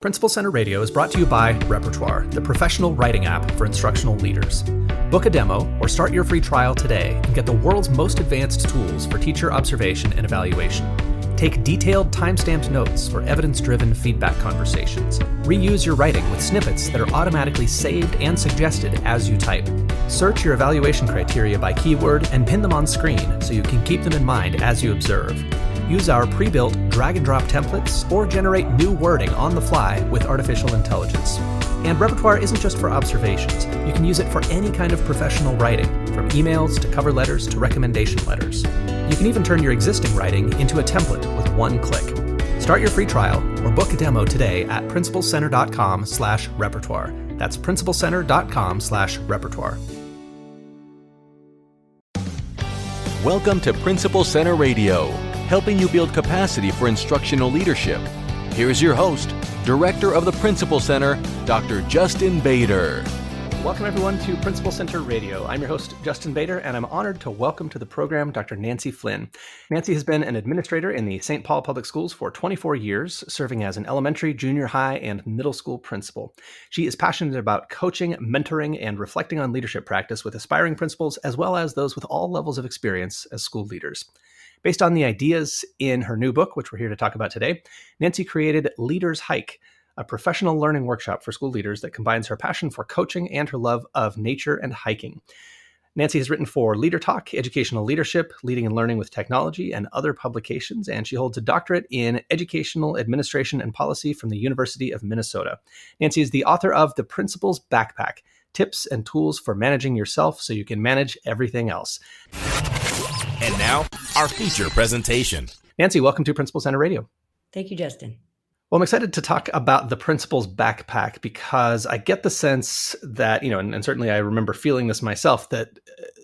Principal Center Radio is brought to you by Repertoire, the professional writing app for instructional leaders. Book a demo or start your free trial today and get the world's most advanced tools for teacher observation and evaluation. Take detailed time-stamped notes for evidence-driven feedback conversations. Reuse your writing with snippets that are automatically saved and suggested as you type. Search your evaluation criteria by keyword and pin them on screen so you can keep them in mind as you observe. Use our pre-built drag-and-drop templates or generate new wording on the fly with artificial intelligence. And Repertoire isn't just for observations. You can use it for any kind of professional writing, from emails to cover letters to recommendation letters. You can even turn your existing writing into a template with one click. Start your free trial or book a demo today at principalcenter.com/repertoire. That's principalcenter.com/repertoire. Welcome to Principal Center Radio, helping you build capacity for instructional leadership. Here's your host, Director of the Principal Center, Dr. Justin Bader. Welcome everyone to Principal Center Radio. I'm your host, Justin Bader, and I'm honored to welcome to the program Dr. Nancy Flynn. Nancy has been an administrator in the St. Paul Public Schools for 24 years, serving as an elementary, junior high, and middle school principal. She is passionate about coaching, mentoring, and reflecting on leadership practice with aspiring principals, as well as those with all levels of experience as school leaders. Based on the ideas in her new book, which we're here to talk about today, Nancy created LeadersHike, a professional learning workshop for school leaders that combines her passion for coaching and her love of nature and hiking. Nancy has written for LeaderTalk, Educational Leadership, Leading and Learning with Technology, and other publications, and she holds a doctorate in Educational Administration and Policy from the University of Minnesota. Nancy is the author of The Principal's Backpack, Tips and Tools for Managing Yourself so you can manage everything else. And now, our feature presentation. Nancy, welcome to Principal Center Radio. Thank you, Justin. Well, I'm excited to talk about the Principal's Backpack because I get the sense that, and certainly I remember feeling this myself, that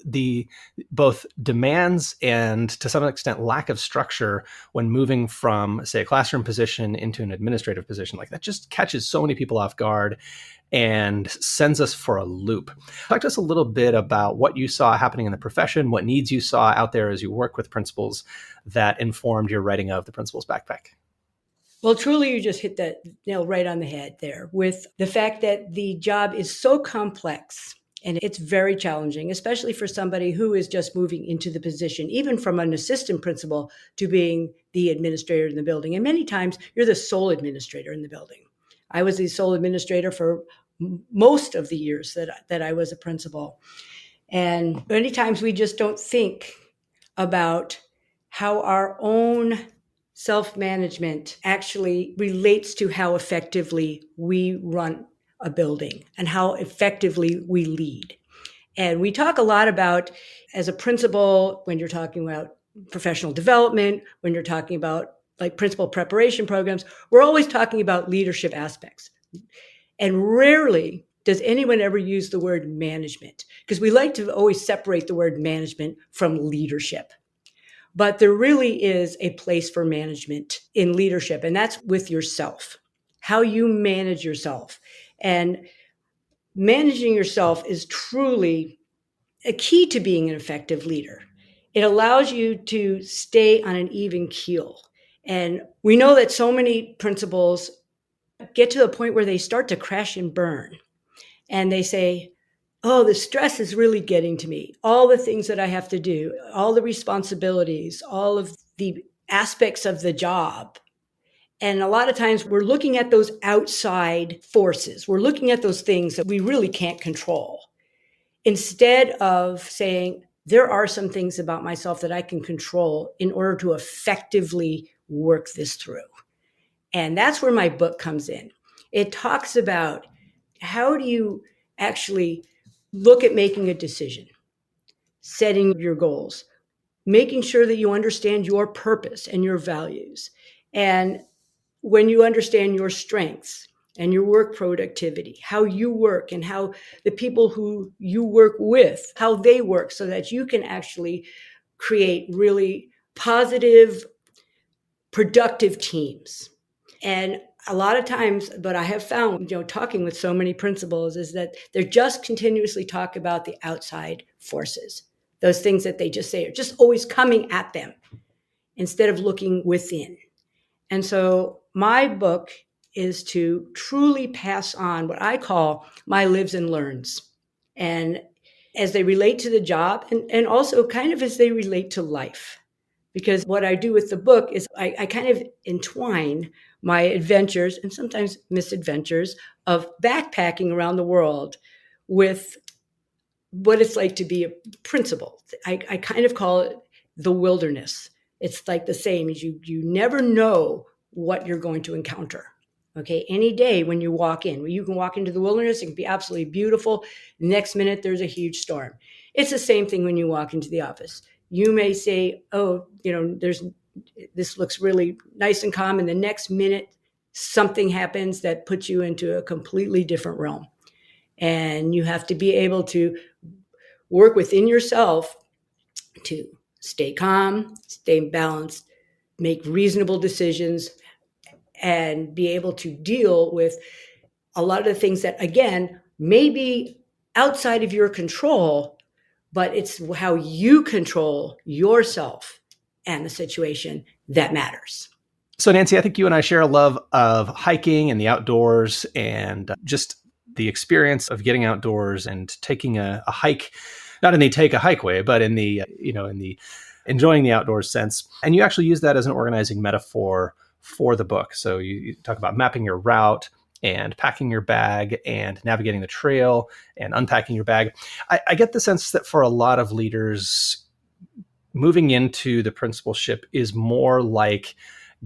the both demands and to some extent lack of structure when moving from, say, a classroom position into an administrative position like that just catches so many people off guard and sends us for a loop. Talk to us a little bit about what you saw happening in the profession, what needs you saw out there as you work with principals that informed your writing of the Principal's Backpack. Well, truly, you just hit that nail right on the head there with the fact that the job is so complex and it's very challenging, especially for somebody who is just moving into the position, even from an assistant principal to being the administrator in the building. And many times you're the sole administrator in the building. I was the sole administrator for most of the years that I was a principal. And many times we just don't think about how our own self-management actually relates to how effectively we run a building and how effectively we lead. And we talk a lot about, as a principal, when you're talking about professional development, when you're talking about like principal preparation programs, we're always talking about leadership aspects. And rarely does anyone ever use the word management, because we like to always separate the word management from leadership. But there really is a place for management in leadership, and that's with yourself, how you manage yourself. And managing yourself is truly a key to being an effective leader. It allows you to stay on an even keel. And we know that so many principals get to the point where they start to crash and burn. And they say, oh, the stress is really getting to me. All the things that I have to do, all the responsibilities, all of the aspects of the job. And a lot of times we're looking at those outside forces. We're looking at those things that we really can't control. Instead of saying, there are some things about myself that I can control in order to effectively work this through. And that's where my book comes in. It talks about how do you actually look at making a decision, setting your goals, making sure that you understand your purpose and your values. And when you understand your strengths and your work productivity, how you work and how the people who you work with, how they work, so that you can actually create really positive, productive teams. And a lot of times, what I have found, talking with so many principals, is that they're just continuously talk about the outside forces, those things that they just say are just always coming at them instead of looking within. And so my book is to truly pass on what I call my lives and learns. And as they relate to the job and also kind of as they relate to life. Because what I do with the book is I kind of entwine my adventures and sometimes misadventures of backpacking around the world with what it's like to be a principal. I kind of call it the wilderness. It's like the same as you never know what you're going to encounter. Okay, any day when you walk in, you can walk into the wilderness, it can be absolutely beautiful. Next minute, there's a huge storm. It's the same thing when you walk into the office. You may say, oh, this looks really nice and calm. And the next minute, something happens that puts you into a completely different realm. And you have to be able to work within yourself to stay calm, stay balanced, make reasonable decisions, and be able to deal with a lot of the things that, again, may be outside of your control, but it's how you control yourself and the situation that matters. So, Nancy, I think you and I share a love of hiking and the outdoors and just the experience of getting outdoors and taking a hike, not in the take a hike way, but in the, in the enjoying the outdoors sense. And you actually use that as an organizing metaphor for the book. So you talk about mapping your route and packing your bag and navigating the trail and unpacking your bag. I get the sense that for a lot of leaders, moving into the principalship is more like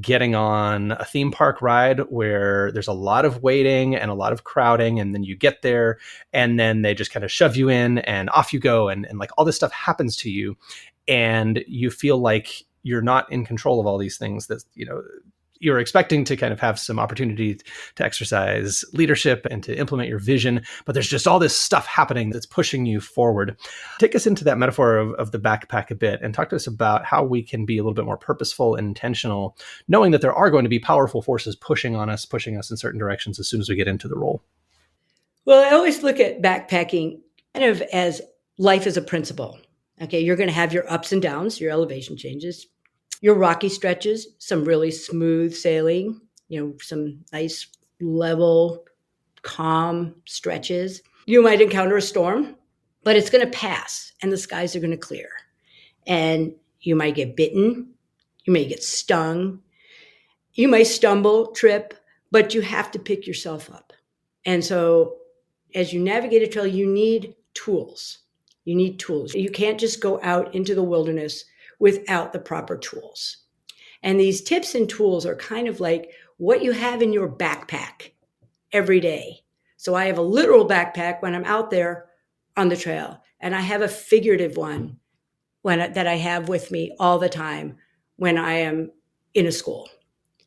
getting on a theme park ride where there's a lot of waiting and a lot of crowding, and then you get there and then they just kind of shove you in and off you go, and like all this stuff happens to you and you feel like you're not in control of all these things that you're expecting to kind of have some opportunity to exercise leadership and to implement your vision, but there's just all this stuff happening that's pushing you forward. Take us into that metaphor of the backpack a bit and talk to us about how we can be a little bit more purposeful and intentional, knowing that there are going to be powerful forces pushing us in certain directions as soon as we get into the role. Well, I always look at backpacking kind of as life as a principle. Okay, you're going to have your ups and downs, your elevation changes, your rocky stretches, some really smooth sailing, some nice level, calm stretches. You might encounter a storm, but it's going to pass and the skies are going to clear. And you might get bitten. You may get stung. You may stumble, trip, but you have to pick yourself up. And so as you navigate a trail, you need tools. You need tools. You can't just go out into the wilderness without the proper tools. And these tips and tools are kind of like what you have in your backpack every day. So I have a literal backpack when I'm out there on the trail, and I have a figurative one that I have with me all the time when I am in a school,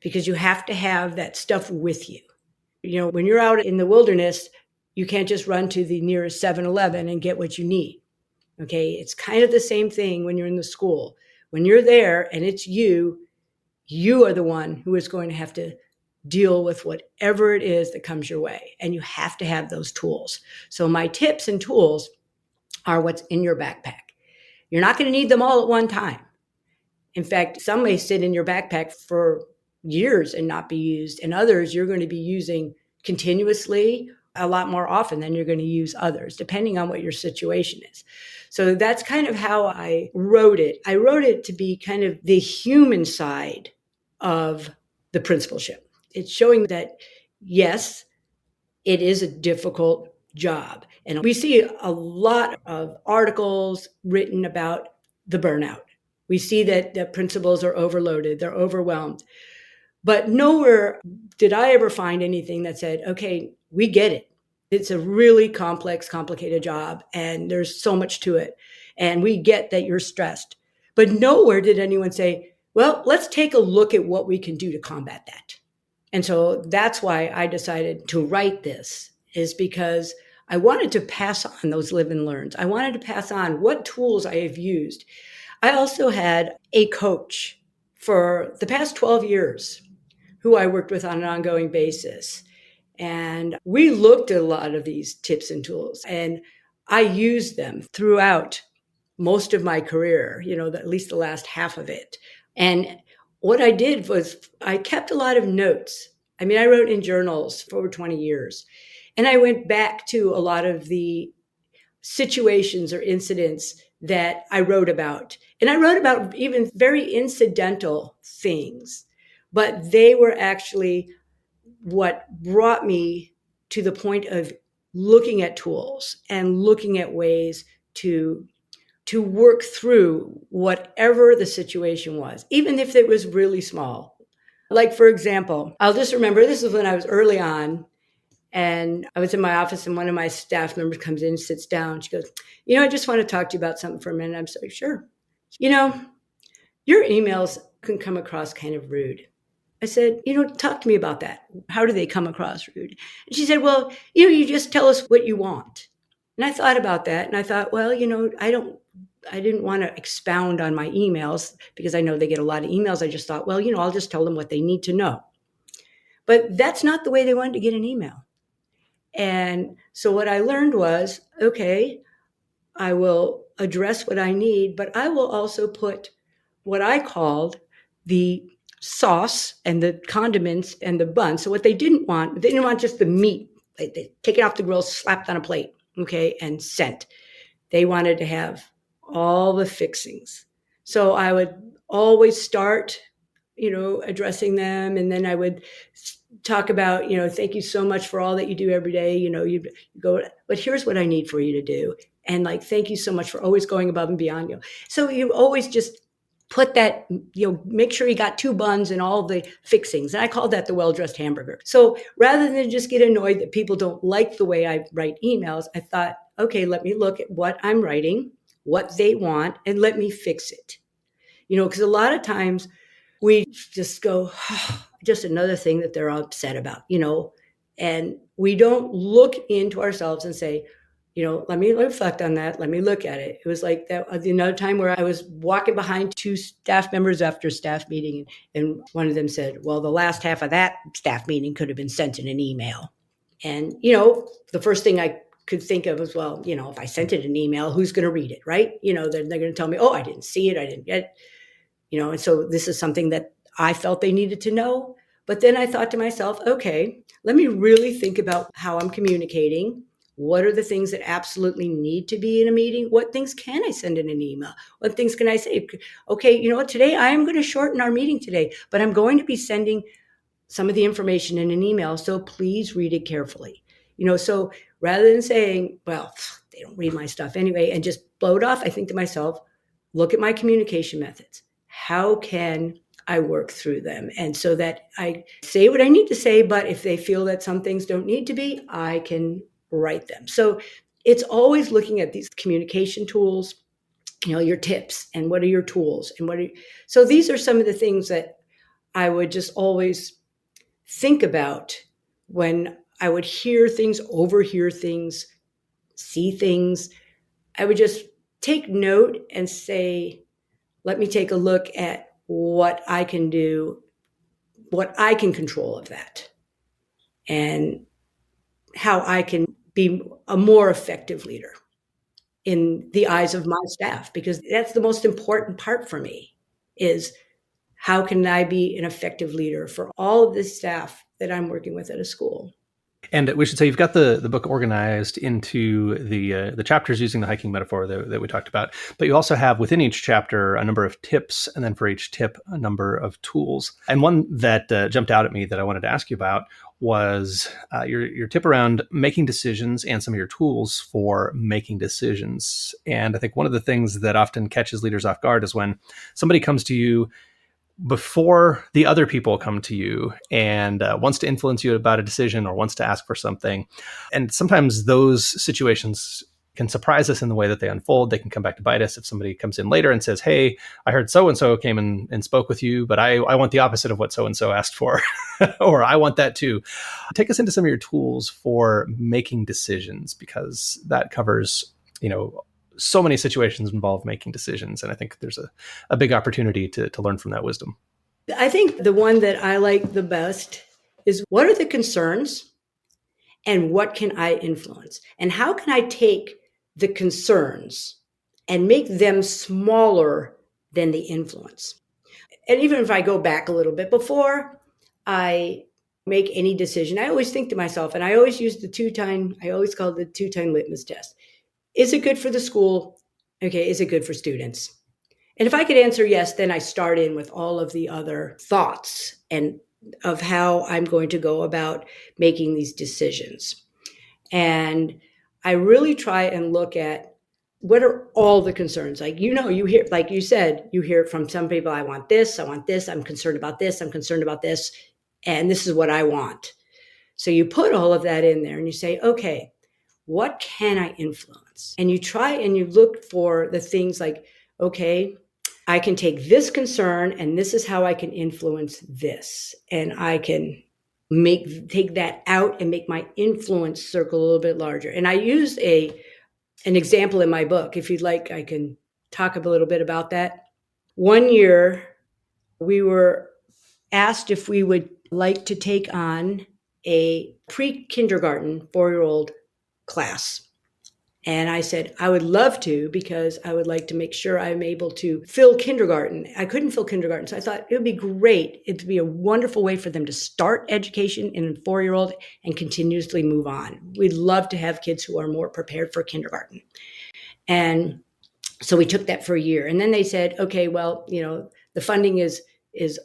because you have to have that stuff with you. When you're out in the wilderness, you can't just run to the nearest 7-Eleven and get what you need. Okay, it's kind of the same thing when you're in the school. When you're there and it's you are the one who is going to have to deal with whatever it is that comes your way. And you have to have those tools. So my tips and tools are what's in your backpack. You're not going to need them all at one time. In fact, some may sit in your backpack for years and not be used, and others you're going to be using continuously a lot more often than you're going to use others, depending on what your situation is. So that's kind of how I wrote it. I wrote it to be kind of the human side of the principalship. It's showing that, yes, it is a difficult job. And we see a lot of articles written about the burnout. We see that the principals are overloaded, they're overwhelmed. But nowhere did I ever find anything that said, okay, we get it. It's a really complex, complicated job, and there's so much to it. And we get that you're stressed. But nowhere did anyone say, well, let's take a look at what we can do to combat that. And so that's why I decided to write this, is because I wanted to pass on those live and learns. I wanted to pass on what tools I have used. I also had a coach for the past 12 years who I worked with on an ongoing basis. And we looked at a lot of these tips and tools, and I used them throughout most of my career, at least the last half of it. And what I did was I kept a lot of notes I mean, I wrote in journals for over 20 years. And I went back to a lot of the situations or incidents that I wrote about. And I wrote about even very incidental things, but they were actually what brought me to the point of looking at tools and looking at ways to work through whatever the situation was, even if it was really small. Like, for example, I'll just remember this is when I was early on, and I was in my office, and one of my staff members comes in, sits down. She goes, I just want to talk to you about something for a minute. I'm so sure. Your emails can come across kind of rude. I said, talk to me about that. How do they come across rude? And she said, well, you just tell us what you want. And I thought about that, and I thought, well, I didn't want to expound on my emails because I know they get a lot of emails. I just thought, well, I'll just tell them what they need to know. But that's not the way they wanted to get an email. And so what I learned was, okay, I will address what I need, but I will also put what I called the sauce and the condiments and the bun. So what they didn't want just the meat. They take it off the grill, slapped on a plate, okay, and sent. They wanted to have all the fixings. So I would always start, addressing them, and then I would talk about, thank you so much for all that you do every day. You go, but here's what I need for you to do. And thank you so much for always going above and beyond. So you always just put that, make sure you got 2 buns and all the fixings. And I call that the well-dressed hamburger. So rather than just get annoyed that people don't like the way I write emails, I thought, okay, let me look at what I'm writing, what they want, and let me fix it. Because a lot of times we just go, just another thing that they're upset about, and we don't look into ourselves and say, let me reflect on that. Let me look at it. It was like that another time where I was walking behind 2 staff members after a staff meeting, and one of them said, well, the last half of that staff meeting could have been sent in an email. And, the first thing I could think of was, well, if I sent it an email, who's going to read it, right? They're going to tell me, oh, I didn't see it. I didn't get it. And so this is something that I felt they needed to know. But then I thought to myself, okay, let me really think about how I'm communicating. What are the things that absolutely need to be in a meeting? What things can I send in an email? What things can I say? Okay, today I am going to shorten our meeting today, but I'm going to be sending some of the information in an email. So please read it carefully. So rather than saying, well, they don't read my stuff anyway, and just blow it off, I think to myself, look at my communication methods. How can I work through them? And so that I say what I need to say, but if they feel that some things don't need to be, I can write them. So it's always looking at these communication tools, your tips, and what are your tools, and so these are some of the things that I would just always think about when I would hear things, overhear things, see things. I would just take note and say, let me take a look at what I can do, what I can control of that, and how I can be a more effective leader in the eyes of my staff, because that's the most important part for me, is how can I be an effective leader for all of the staff that I'm working with at a school. And we should say you've got the book organized into the chapters using the hiking metaphor that we talked about, but you also have within each chapter a number of tips, and then for each tip a number of tools. And one that jumped out at me that I wanted to ask you about was your tip around making decisions and some of your tools for making decisions. And I think one of the things that often catches leaders off guard is when somebody comes to you before the other people come to you and wants to influence you about a decision or wants to ask for something. And sometimes those situations can surprise us in the way that they unfold. They can come back to bite us if somebody comes in later and says, hey, I heard so-and-so came and spoke with you, but I want the opposite of what so-and-so asked for, or I want that too. Take us into some of your tools for making decisions, because that covers, so many situations involve making decisions. And I think there's a big opportunity to learn from that wisdom. I think the one that I like the best is, what are the concerns and what can I influence? And how can I take the concerns and make them smaller than the influence? And even if I go back a little bit, before I make any decision, I always think to myself, and I always use I always call it the 2-time litmus test. Is it good for the school? Okay, is it good for students? And if I could answer yes, then I start in with all of the other thoughts and of how I'm going to go about making these decisions. And I really try and look at what are all the concerns? Like, you hear, like you said, you hear from some people, I want this, I'm concerned about this, I'm concerned about this, and this is what I want. So you put all of that in there and you say, okay, what can I influence? And you try and you look for the things like, okay, I can take this concern and this is how I can influence this. And I can take that out and make my influence circle a little bit larger. And I use an example in my book. If you'd like, I can talk a little bit about that. One year, we were asked if we would like to take on a pre-kindergarten 4-year-old class. And I said, I would love to, because I would like to make sure I'm able to fill kindergarten. I couldn't fill kindergarten. So I thought it would be great. It would be a wonderful way for them to start education in a 4-year-old and continuously move on. We'd love to have kids who are more prepared for kindergarten. And so we took that for a year. And then they said, okay, well, the funding is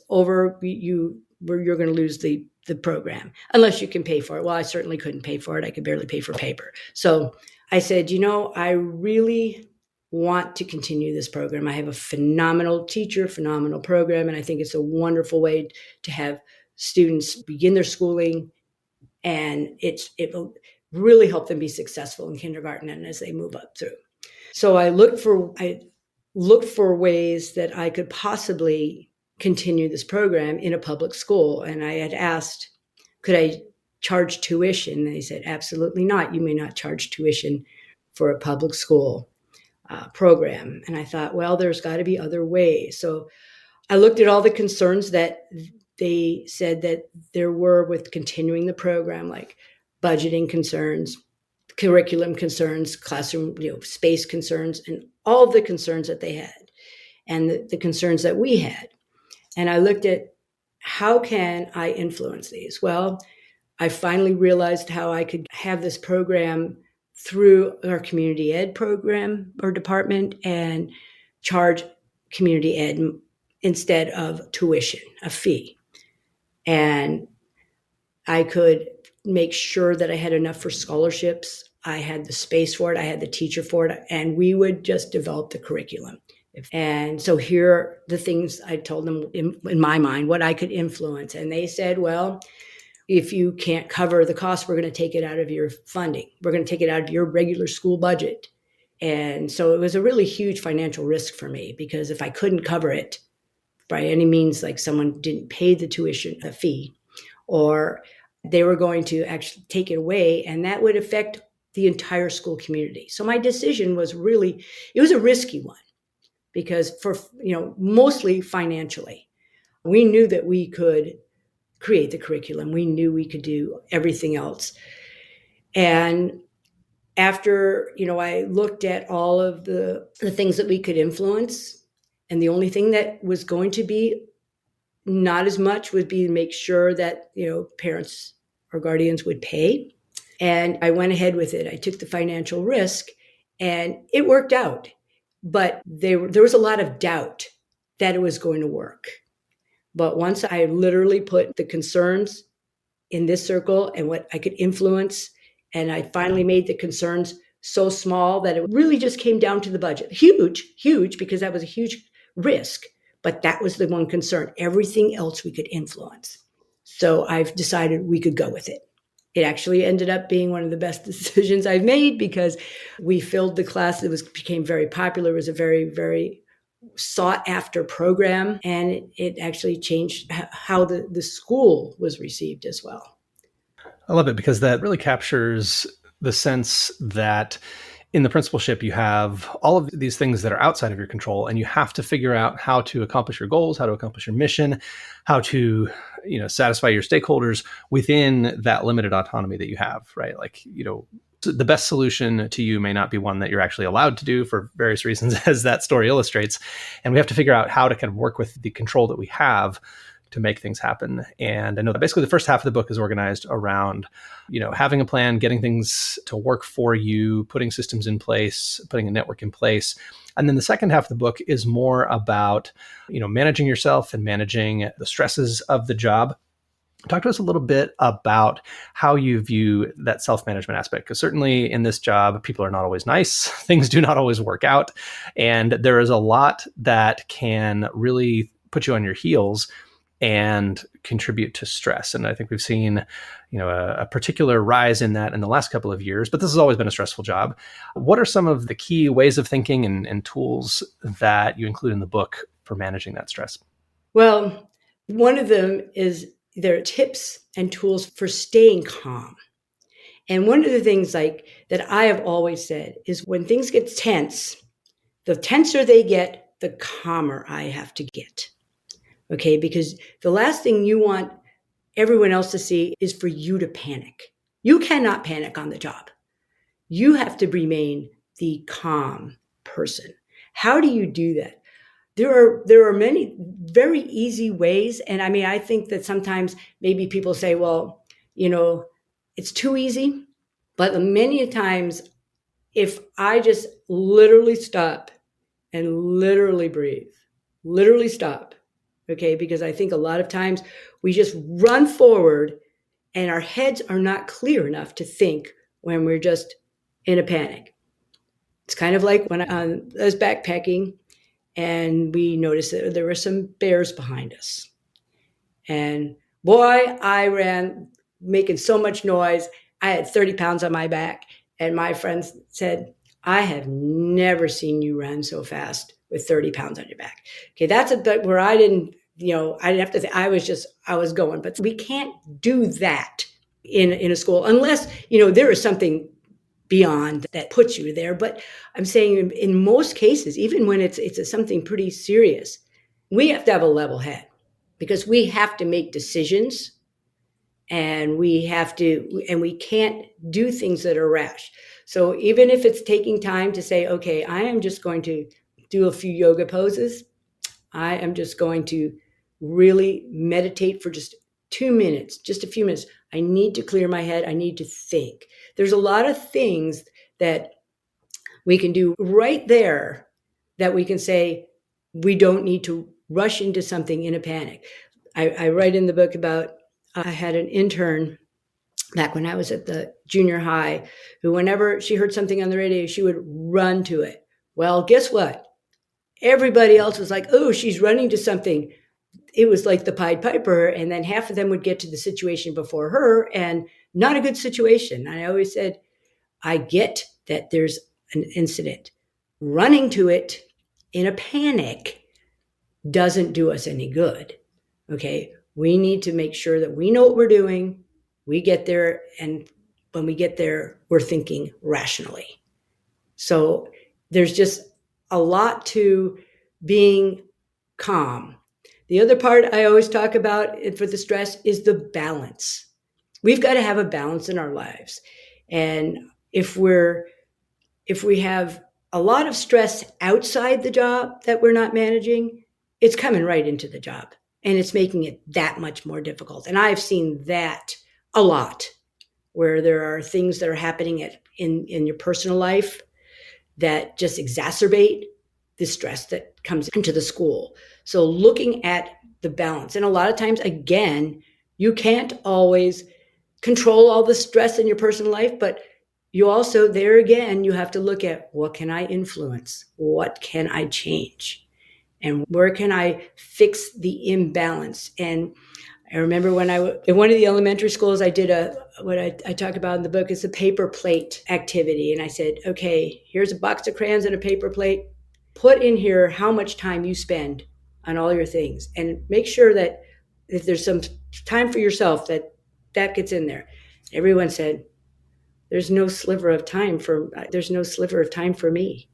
over. You're going to lose the program unless you can pay for it. Well, I certainly couldn't pay for it. I could barely pay for paper. So I said, I really want to continue this program. I have a phenomenal teacher, phenomenal program, and I think it's a wonderful way to have students begin their schooling, and it will really help them be successful in kindergarten and as they move up through. So I looked for ways that I could possibly continue this program in a public school, and I had asked, could I charge tuition? And they said, absolutely not. You may not charge tuition for a public school program. And I thought, well, there's got to be other ways. So I looked at all the concerns that they said that there were with continuing the program, like budgeting concerns, curriculum concerns, classroom space concerns, and all of the concerns that they had and the concerns that we had. And I looked at, how can I influence these? Well, I finally realized how I could have this program through our community ed program or department and charge community ed instead of tuition, a fee. And I could make sure that I had enough for scholarships. I had the space for it. I had the teacher for it. And we would just develop the curriculum. And so here are the things I told them in my mind, what I could influence. And they said, well, if you can't cover the cost, we're going to take it out of your funding. We're going to take it out of your regular school budget. And so it was a really huge financial risk for me, because if I couldn't cover it by any means, like someone didn't pay the tuition, a fee, or they were going to actually take it away, and that would affect the entire school community. So my decision was really, it was a risky one, because for, mostly financially, we knew that we could create the curriculum. We knew we could do everything else. And after, I looked at all of the things that we could influence, and the only thing that was going to be not as much would be to make sure that, parents or guardians would pay. And I went ahead with it. I took the financial risk, and it worked out. But there was a lot of doubt that it was going to work. But once I literally put the concerns in this circle and what I could influence, and I finally made the concerns so small that it really just came down to the budget. Huge, because that was a huge risk. But that was the one concern. Everything else we could influence. So I've decided we could go with it. It actually ended up being one of the best decisions I've made, because we filled the class. It became very popular. It was a very, very sought after program, and it actually changed how the school was received as well. I love it, because that really captures the sense that in the principalship, you have all of these things that are outside of your control, and you have to figure out how to accomplish your goals, how to accomplish your mission, how to, satisfy your stakeholders within that limited autonomy that you have, right? Like, the best solution to you may not be one that you're actually allowed to do for various reasons, as that story illustrates. And we have to figure out how to kind of work with the control that we have to make things happen. And I know that basically the first half of the book is organized around, having a plan, getting things to work for you, putting systems in place, putting a network in place. And then the second half of the book is more about, managing yourself and managing the stresses of the job. Talk to us a little bit about how you view that self-management aspect, because certainly in this job, people are not always nice. Things do not always work out. And there is a lot that can really put you on your heels and contribute to stress. And I think we've seen, a particular rise in that in the last couple of years, but this has always been a stressful job. What are some of the key ways of thinking and tools that you include in the book for managing that stress? Well, one of them is there are tips and tools for staying calm. And one of the things that I have always said is when things get tense, the tenser they get, the calmer I have to get. Okay, because the last thing you want everyone else to see is for you to panic. You cannot panic on the job. You have to remain the calm person. How do you do that? There are many very easy ways. And I think that sometimes maybe people say, well, it's too easy. But many times, if I just literally stop and literally breathe, literally stop, okay? Because I think a lot of times we just run forward and our heads are not clear enough to think when we're just in a panic. It's kind of like when I was backpacking and we noticed that there were some bears behind us. And boy, I ran making so much noise. I had 30 pounds on my back. And my friends said, I have never seen you run so fast with 30 pounds on your back. Okay, that's a bit where I didn't have to think. I was going. But we can't do that in a school unless, there is something beyond that puts you there. But I'm saying in most cases, even when it's something pretty serious, we have to have a level head because we have to make decisions and we can't do things that are rash. So even if it's taking time to say, okay, I am just going to do a few yoga poses. I am just going to really meditate for just 2 minutes, just a few minutes. I need to clear my head. I need to think. There's a lot of things that we can do right there that we can say we don't need to rush into something in a panic. I write in the book about I had an intern back when I was at the junior high who whenever she heard something on the radio, she would run to it. Well, guess what? Everybody else was like, oh, she's running to something. It was like the Pied Piper, and then half of them would get to the situation before her, and not a good situation. I always said, I get that there's an incident. Running to it in a panic doesn't do us any good, okay? We need to make sure that we know what we're doing, we get there, and when we get there, we're thinking rationally. So there's just a lot to being calm. The other part I always talk about for the stress is the balance. We've got to have a balance in our lives. And if we have a lot of stress outside the job that we're not managing, it's coming right into the job and it's making it that much more difficult. And I've seen that a lot where there are things that are happening in your personal life that just exacerbate the stress that comes into the school. So looking at the balance, and a lot of times, again, you can't always control all the stress in your personal life, but you also, there again, you have to look at what can I influence? What can I change? And where can I fix the imbalance? And I remember when in one of the elementary schools, I did what I talk about in the book is a paper plate activity. And I said, okay, here's a box of crayons and a paper plate. Put in here how much time you spend on all your things and make sure that if there's some time for yourself, that gets in there. Everyone said, there's no sliver of time for me.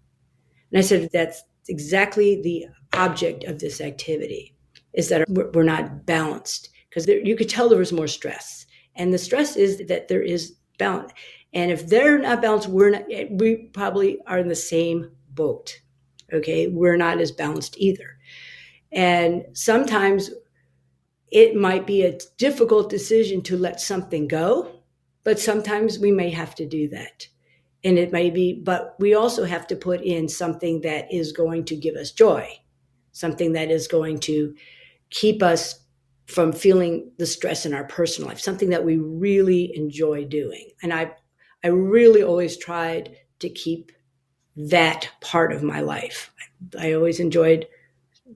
And I said, that's exactly the object of this activity, is that we're not balanced. Because you could tell there was more stress. And the stress is that there is balance. And if they're not balanced, we probably are in the same boat. Okay, we're not as balanced either. And sometimes it might be a difficult decision to let something go, but sometimes we may have to do that. And it may be, but we also have to put in something that is going to give us joy, something that is going to keep us from feeling the stress in our personal life, something that we really enjoy doing. And I really always tried to keep that part of my life. I always enjoyed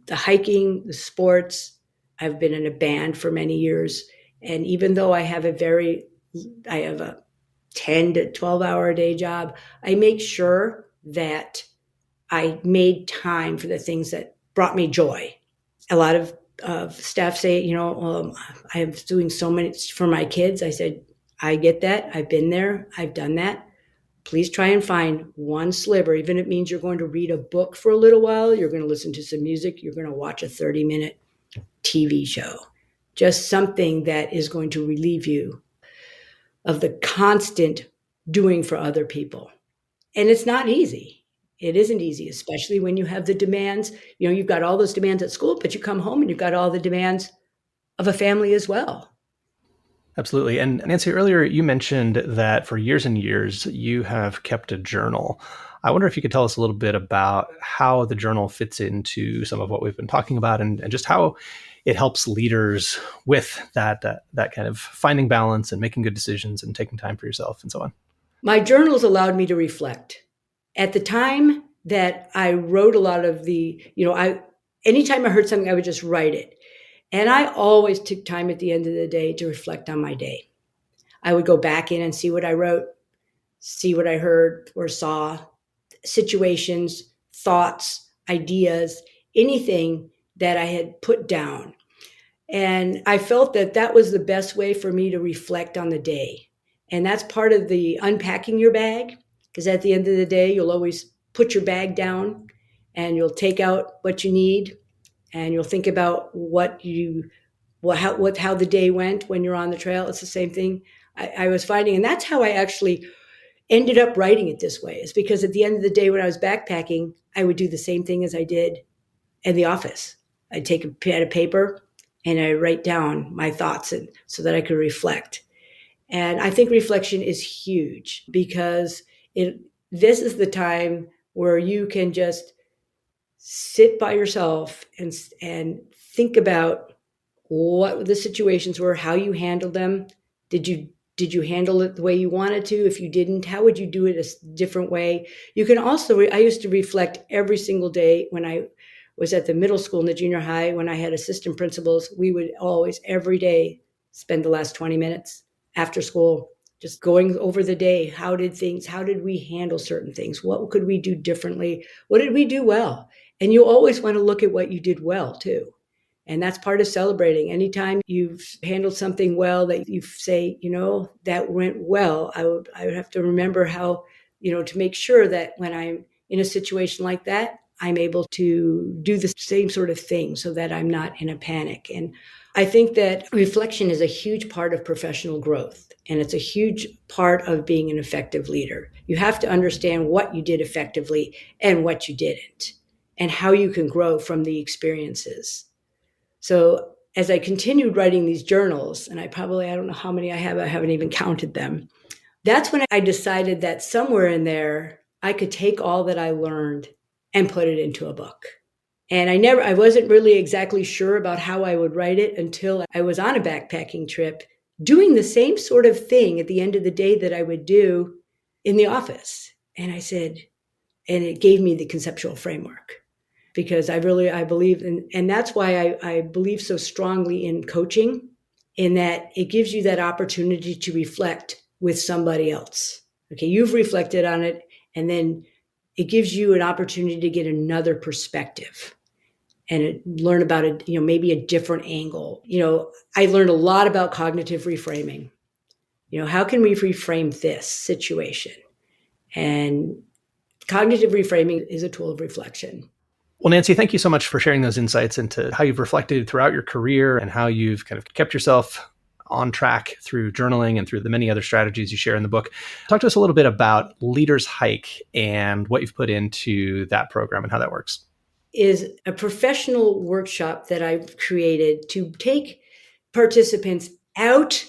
the hiking, the sports. I've been in a band for many years. And even though I have a 10 to 12 hour a day job, I make sure that I made time for the things that brought me joy. A lot of staff say, I am doing so much for my kids. I said, I get that. I've been there. I've done that. Please try and find one sliver, even if it means you're going to read a book for a little while, you're going to listen to some music, you're going to watch a 30-minute TV show. Just something that is going to relieve you of the constant doing for other people. And it's not easy. It isn't easy, especially when you have the demands. You've got all those demands at school, but you come home and you've got all the demands of a family as well. Absolutely. And Nancy, earlier you mentioned that for years and years, you have kept a journal. I wonder if you could tell us a little bit about how the journal fits into some of what we've been talking about and just how it helps leaders with that kind of finding balance and making good decisions and taking time for yourself and so on. My journals allowed me to reflect. At the time that I wrote a lot of anytime I heard something, I would just write it. And I always took time at the end of the day to reflect on my day. I would go back in and see what I wrote, see what I heard or saw, situations, thoughts, ideas, anything that I had put down. And I felt that that was the best way for me to reflect on the day. And that's part of the unpacking your bag, because at the end of the day, you'll always put your bag down and you'll take out what you need. And you'll think about how the day went when you're on the trail. It's the same thing I was finding. And that's how I actually ended up writing it this way, is because at the end of the day, when I was backpacking, I would do the same thing as I did in the office. I'd take a pad of paper and I'd write down my thoughts so that I could reflect. And I think reflection is huge because this is the time where you can just sit by yourself and think about what the situations were, how you handled them. Did you handle it the way you wanted to? If you didn't, how would you do it a different way? You can also, I used to reflect every single day when I was at the middle school and the junior high, when I had assistant principals, we would always every day spend the last 20 minutes after school just going over the day. How did we handle certain things? What could we do differently? What did we do well? And you always want to look at what you did well too. And that's part of celebrating. Anytime you've handled something well that you say, that went well, I would have to remember how, to make sure that when I'm in a situation like that, I'm able to do the same sort of thing so that I'm not in a panic. And I think that reflection is a huge part of professional growth, and it's a huge part of being an effective leader. You have to understand what you did effectively and what you didn't, and how you can grow from the experiences. So as I continued writing these journals, and I don't know how many I haven't even counted them. That's when I decided that somewhere in there, I could take all that I learned and put it into a book. And I wasn't really exactly sure about how I would write it until I was on a backpacking trip doing the same sort of thing at the end of the day that I would do in the office. And I said, and it gave me the conceptual framework, because I believe and that's why I believe so strongly in coaching, in that it gives you that opportunity to reflect with somebody else. Okay, you've reflected on it, and then it gives you an opportunity to get another perspective and learn about it, maybe a different angle. I learned a lot about cognitive reframing. How can we reframe this situation? And cognitive reframing is a tool of reflection. Well, Nancy, thank you so much for sharing those insights into how you've reflected throughout your career and how you've kind of kept yourself on track through journaling and through the many other strategies you share in the book. Talk to us a little bit about LeadersHike and what you've put into that program and how that works. Is a professional workshop that I've created to take participants out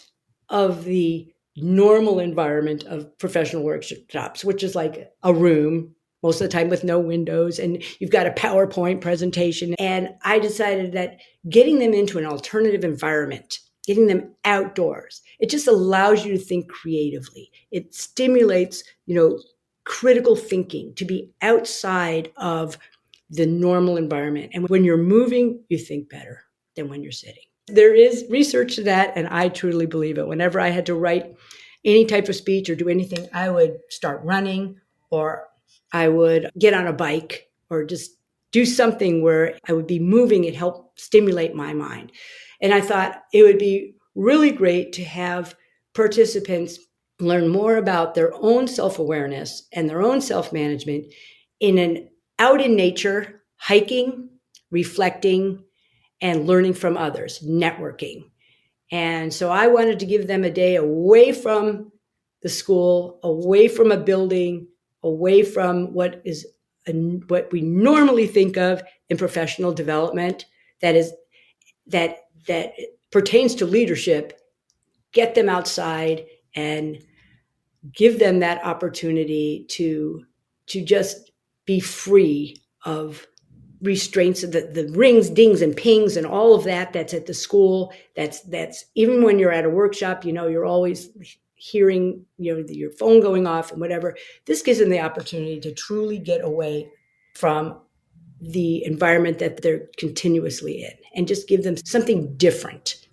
of the normal environment of professional workshops, which is like a room, most of the time with no windows, and you've got a PowerPoint presentation. And I decided that getting them into an alternative environment, getting them outdoors, it just allows you to think creatively. It stimulates, critical thinking, to be outside of the normal environment. And when you're moving, you think better than when you're sitting. There is research to that, and I truly believe it. Whenever I had to write any type of speech or do anything, I would start running, or I would get on a bike, or just do something where I would be moving. It helped stimulate my mind. And I thought it would be really great to have participants learn more about their own self-awareness and their own self-management out in nature, hiking, reflecting, and learning from others, networking. And so I wanted to give them a day away from the school, away from a building, away from what we normally think of in professional development that pertains to leadership. Get them outside and give them that opportunity to just be free of restraints of the rings, dings, and pings, and all of that's at the school. That's even when you're at a workshop, you're always hearing, your phone going off and whatever. This gives them the opportunity to truly get away from the environment that they're continuously in and just give them something different.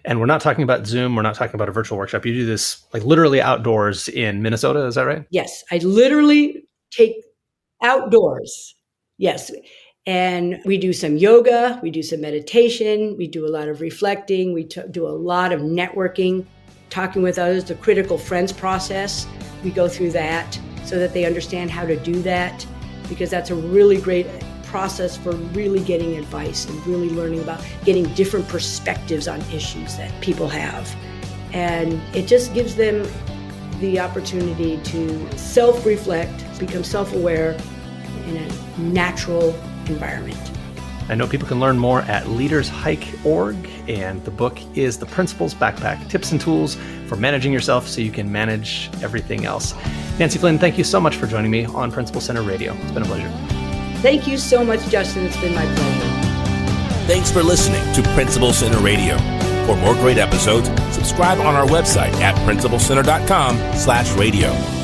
And we're not talking about Zoom. We're not talking about a virtual workshop. You do this like literally outdoors in Minnesota. Is that right? Yes. I literally take outdoors. Yes. And we do some yoga. We do some meditation. We do a lot of reflecting. We do a lot of networking, talking with others, the critical friends process. We go through that so that they understand how to do that, because that's a really great process for really getting advice and really learning about getting different perspectives on issues that people have. And it just gives them the opportunity to self-reflect, become self-aware in a natural environment. I know people can learn more at LeadersHike.org, and the book is The Principal's Backpack, Tips and Tools for Managing Yourself so you can manage everything else. Nancy Flynn, thank you so much for joining me on Principal Center Radio. It's been a pleasure. Thank you so much, Justin. It's been my pleasure. Thanks for listening to Principal Center Radio. For more great episodes, subscribe on our website at principalcenter.com/radio.